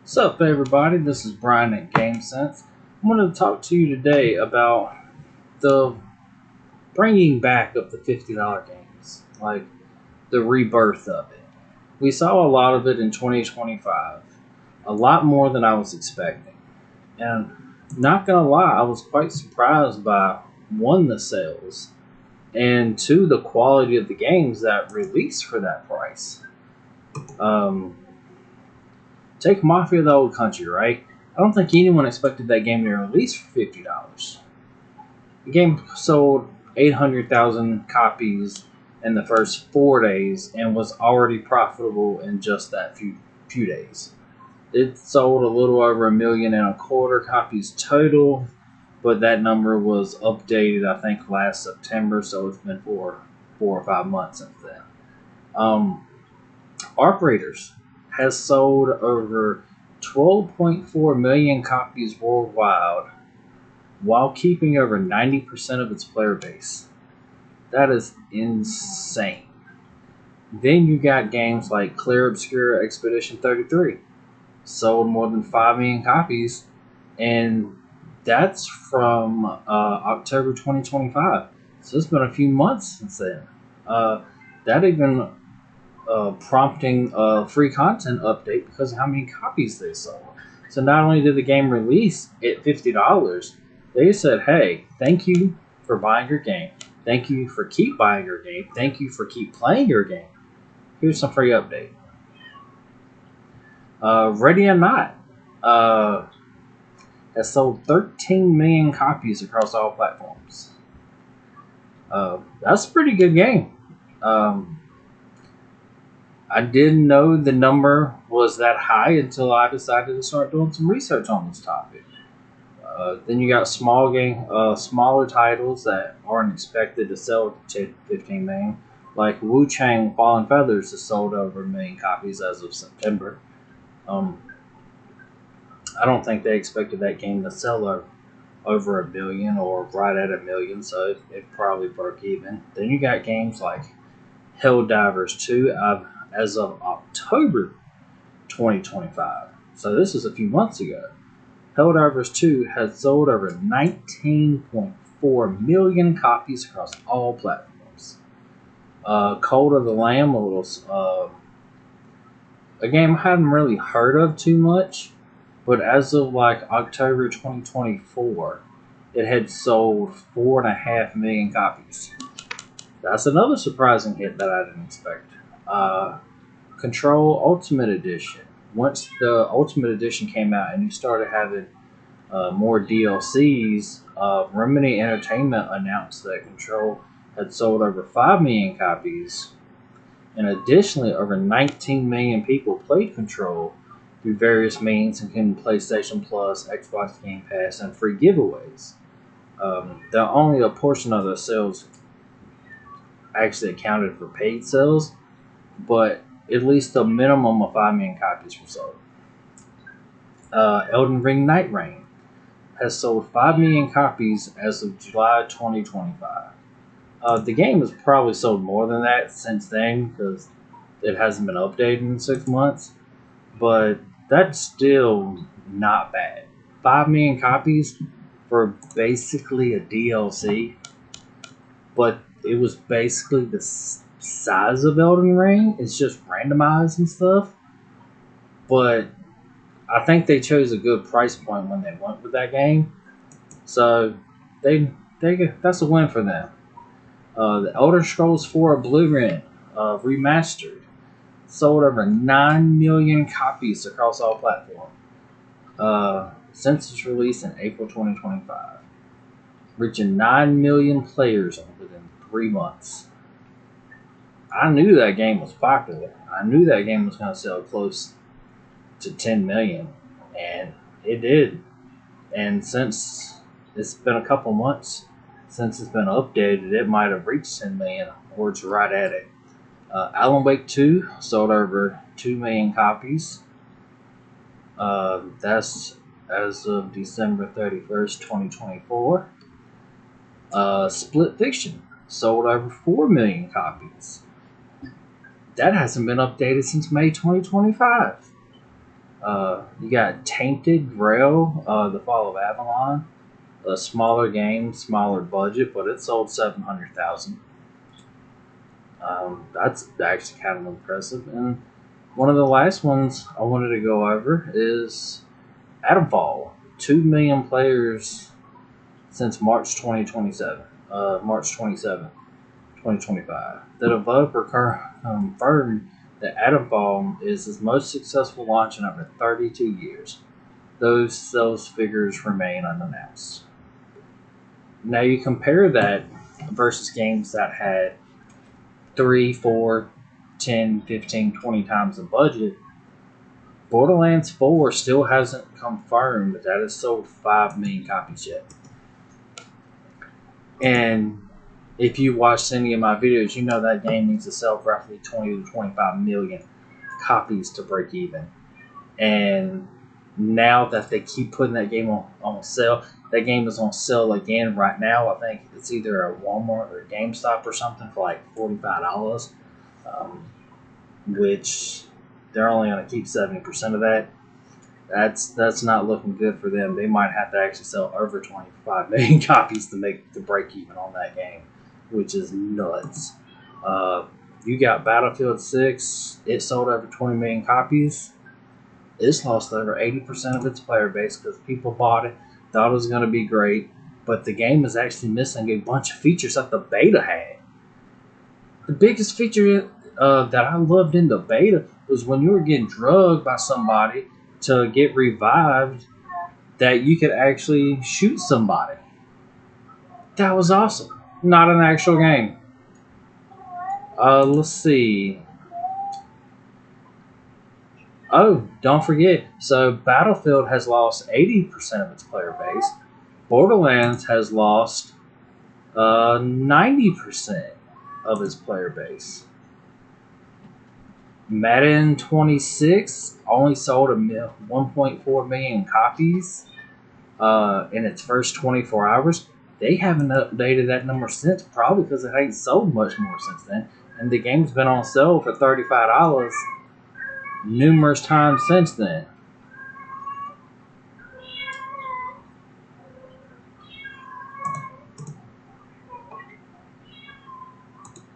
What's up, everybody? This is Brian at GameSense. I wanted to talk to you today about the bringing back of the $50 games, like the rebirth of it. We saw a lot of it in 2025, a lot more than I was expecting. And not gonna lie, I was quite surprised by one, the sales, and two, the quality of the games that released for that price. Um, Take Mafia of the Old Country, right? I don't think anyone expected that game to release for $50. The game sold 800,000 copies in the first 4 days and was already profitable in just that few days. It sold a little over 1.25 million copies total, but that number was updated I think last September, so it's been 4 or 5 months since then. Um, Arc Raiders has sold over 12.4 million copies worldwide while keeping over 90% of its player base. That is insane. Then you got games like Clear Obscura Expedition 33, sold more than 5 million copies, and that's from October 2025. So it's been a few months since then. That even prompting a free content update because of how many copies they sold. So not only did the game release at $50, they said, "Hey, thank you for buying your game. Thank you for keep buying your game. Thank you for keep playing your game. Here's some free update." Ready or Not uh, has sold 13 million copies across all platforms. That's a pretty good game. Um, I didn't know the number was that high until I decided to start doing some research on this topic. Then you got smaller titles that aren't expected to sell to 15 million, like Wu Chang Fallen Feathers has sold over 1 million copies as of September. Um, I don't think they expected that game to sell over 1 billion or right at 1 million, so it probably broke even. Then you got games like Helldivers 2 as of October 2025. So this is a few months ago. Helldivers 2 has sold over 19.4 million copies across all platforms. Cult of the Lamb, a game I hadn't really heard of too much, but as of like October 2024, it had sold 4.5 million copies. That's another surprising hit that I didn't expect. Uh, Control Ultimate Edition. Once the Ultimate Edition came out and you started having more DLCs, Remedy Entertainment announced that Control had sold over 5 million copies, and additionally, over 19 million people played Control through various means, including PlayStation Plus, Xbox Game Pass, and free giveaways. Though only a portion of the sales actually accounted for paid sales, but at least a minimum of 5 million copies were sold. Elden Ring Night Rain has sold 5 million copies as of July 2025. The game has probably sold more than that since then because it hasn't been updated in 6 months, but that's still not bad. 5 million copies for basically a DLC, but it was basically the size of Elden Ring. It's just randomized and stuff, but I think they chose a good price point when they went with that game. So they that's a win for them. The Elder Scrolls 4 Oblivion remastered sold over 9 million copies across all platforms since its release in April 2025, reaching 9 million players within 3 months. I knew that game was popular. I knew that game was going to sell close to 10 million, and it did. And since it's been a couple months since it's been updated, it might have reached 10 million or it's right at it. Alan Wake 2 sold over 2 million copies. That's as of December 31st, 2024. Split Fiction sold over 4 million copies. That hasn't been updated since May 2025. You got Tainted Grail, The Fall of Avalon, a smaller game, smaller budget, but it sold 700,000. That's actually kind of impressive. And one of the last ones I wanted to go over is Adamfall. 2 million players since March 2027. March 27, 2025. The developer confirmed that Adamfall is his most successful launch in over 32 years. Those sales figures remain unannounced. Now you compare that versus games that had 3, 4, 10, 15, 20 times the budget. Borderlands 4 still hasn't confirmed that it's sold 5 million copies yet. And if you watched any of my videos, you know that game needs to sell roughly 20 to 25 million copies to break even. And now that they keep putting that game on sale, that game is on sale again right now. I think it's either a Walmart or a GameStop or something for like $45, which they're only going to keep 70% of that. That's not looking good for them. They might have to actually sell over 25 million copies to make the break even on that game, which is nuts. You got Battlefield 6. It sold over 20 million copies. It's lost over 80% of its player base because people bought it, thought it was going to be great, but the game is actually missing a bunch of features that the beta had. The biggest feature that I loved in the beta was when you were getting drugged by somebody to get revived, that you could actually shoot somebody. That was awesome. Not an actual game. Let's see. Oh, don't forget. So Battlefield has lost 80% of its player base. Borderlands has lost 90% of its player base. Madden 26 only sold 1.4 million copies in its first 24 hours. They haven't updated that number since, probably because it ain't sold much more since then. And the game's been on sale for $35 numerous times since then.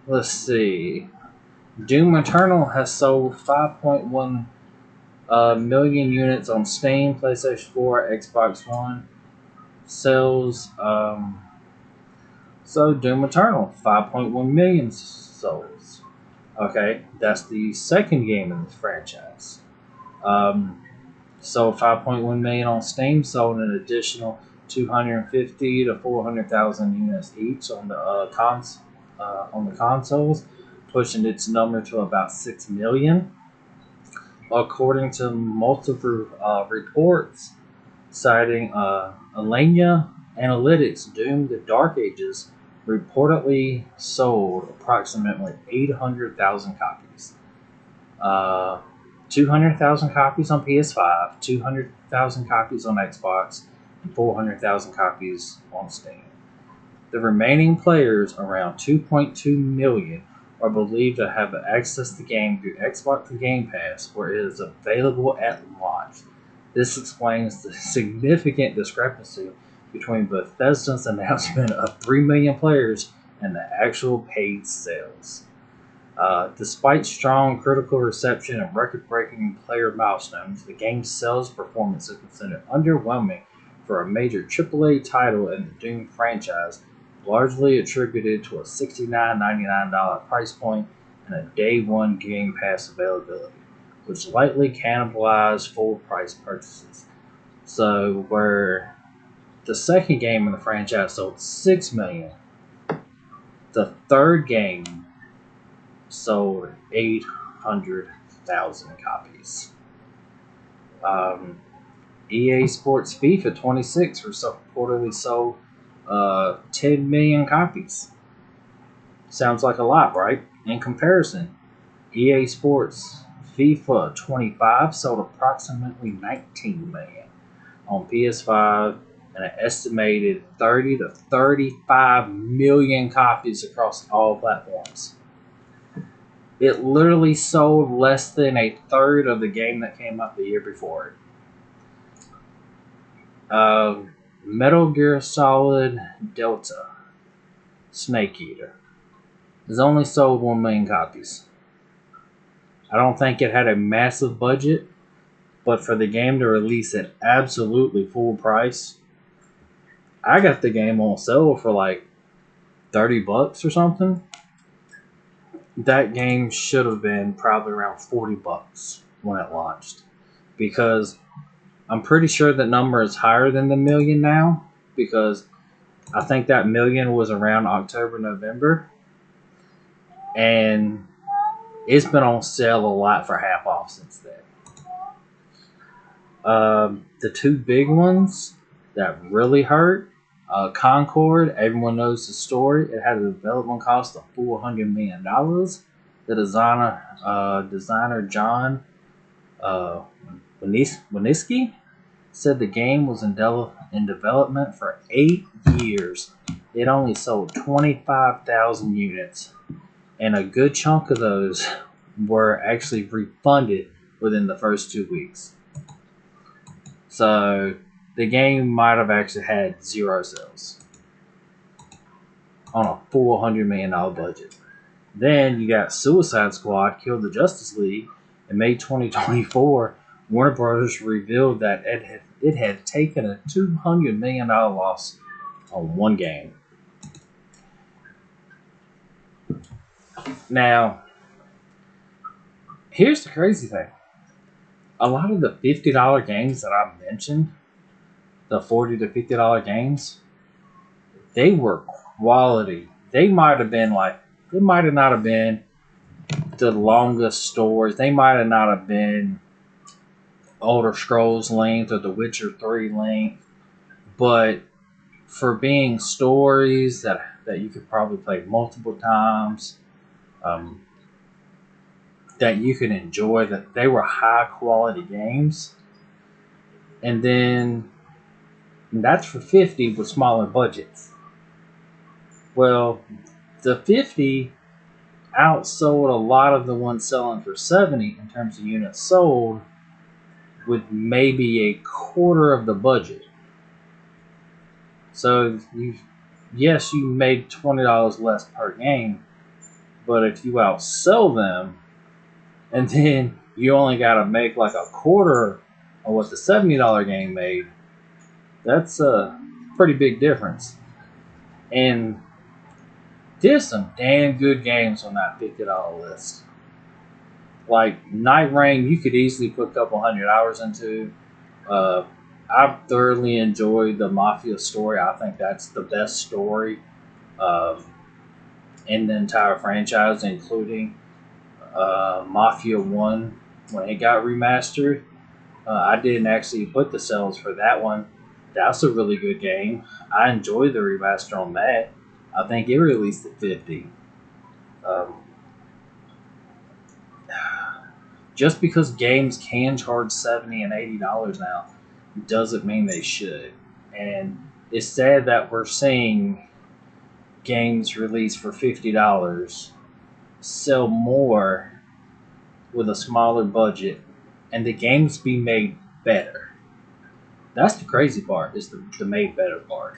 Let's see. Doom Eternal has sold 5.1 million units on Steam, PlayStation 4, Xbox One. Sales, so Doom Eternal, 5.1 million sold. Okay, that's the second game in this franchise. Sold 5.1 million on Steam, sold an additional 250 to 400,000 units each on the on the consoles, pushing its number to about 6 million. According to multiple reports citing Alenia Analytics, Doom: The Dark Ages reportedly sold approximately 800,000 copies. 200,000 copies on PS5, 200,000 copies on Xbox, and 400,000 copies on Steam. The remaining players, around 2.2 million, are believed to have access to the game through Xbox Game Pass, where it is available at launch. This explains the significant discrepancy between Bethesda's announcement of 3 million players and the actual paid sales. Despite strong critical reception and record-breaking player milestones, the game's sales performance is considered underwhelming for a major AAA title in the Doom franchise, largely attributed to a $69.99 price point and a day one Game Pass availability, which lightly cannibalized full price purchases. So, where the second game in the franchise sold 6 million, the third game sold 800,000 copies. EA Sports FIFA 26 reportedly sold 10 million copies. Sounds like a lot, right? In comparison, EA Sports FIFA 25 sold approximately 19 million on PS5 and an estimated 30 to 35 million copies across all platforms. It literally sold less than a third of the game that came out the year before it. Metal Gear Solid Delta Snake Eater has only sold 1 million copies. I don't think it had a massive budget, but for the game to release at absolutely full price, I got the game on sale for like $30 or something. That game should have been probably around $40 when it launched, because I'm pretty sure that number is higher than the million now, because I think that million was around October, November, and it's been on sale a lot for half off since then. The two big ones that really hurt, Concord, everyone knows the story. It had a development cost of $400 million. The designer John Wieniski said the game was in development for 8 years. It only sold 25,000 units, and a good chunk of those were actually refunded within the first 2 weeks. So the game might have actually had 0 sales on a $400 million budget. Then you got Suicide Squad Kill the Justice League. In May 2024, Warner Brothers revealed that it had taken a $200 million loss on one game. Now, here's the crazy thing. A lot of the $50 games that I mentioned, the $40 to $50 games, they were quality. They might have not have been the longest stories. They might have not have been Elder Scrolls length or The Witcher 3 length, but for being stories that you could probably play multiple times, that you could enjoy, that they were high quality games. And then that's for 50 with smaller budgets. Well, the 50 outsold a lot of the ones selling for 70 in terms of units sold, with maybe a quarter of the budget. So you made $20 less per game, but if you outsell them, and then you only got to make like a quarter of what the $70 game made, that's a pretty big difference. And there's some damn good games on that $50 list. Like Night Rain, you could easily put a couple 100 hours into. I've thoroughly enjoyed the Mafia story. I think that's the best story in the entire franchise, including Mafia 1 when it got remastered. I didn't actually put the sales for that one. That's a really good game. I enjoyed the remaster on that. I think it released at 50. Just because games can charge $70 and $80 now doesn't mean they should. And it's sad that we're seeing games released for $50 sell more with a smaller budget, and the games be made better. That's the crazy part, is the made better part.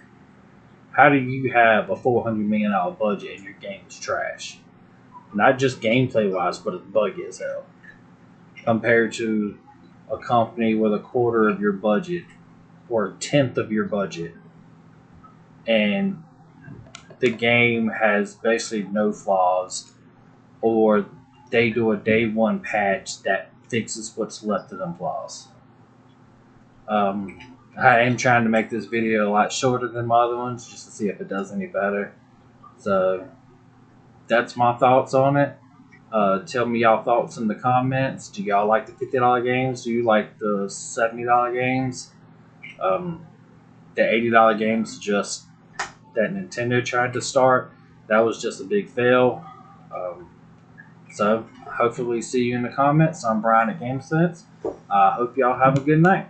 How do you have a $400 million budget and your game is trash? Not just gameplay wise, but it's buggy as hell. Compared to a company with a quarter of your budget or a tenth of your budget, and the game has basically no flaws, or they do a day one patch that fixes what's left of them flaws. I am trying to make this video a lot shorter than my other ones just to see if it does any better. So that's my thoughts on it. Tell me y'all thoughts in the comments. Do y'all like the $50 games? Do you like the $70 games? The $80 games, just that Nintendo tried to start, that was just a big fail. So hopefully see you in the comments. I'm Brian at GameSense. I hope y'all have a good night.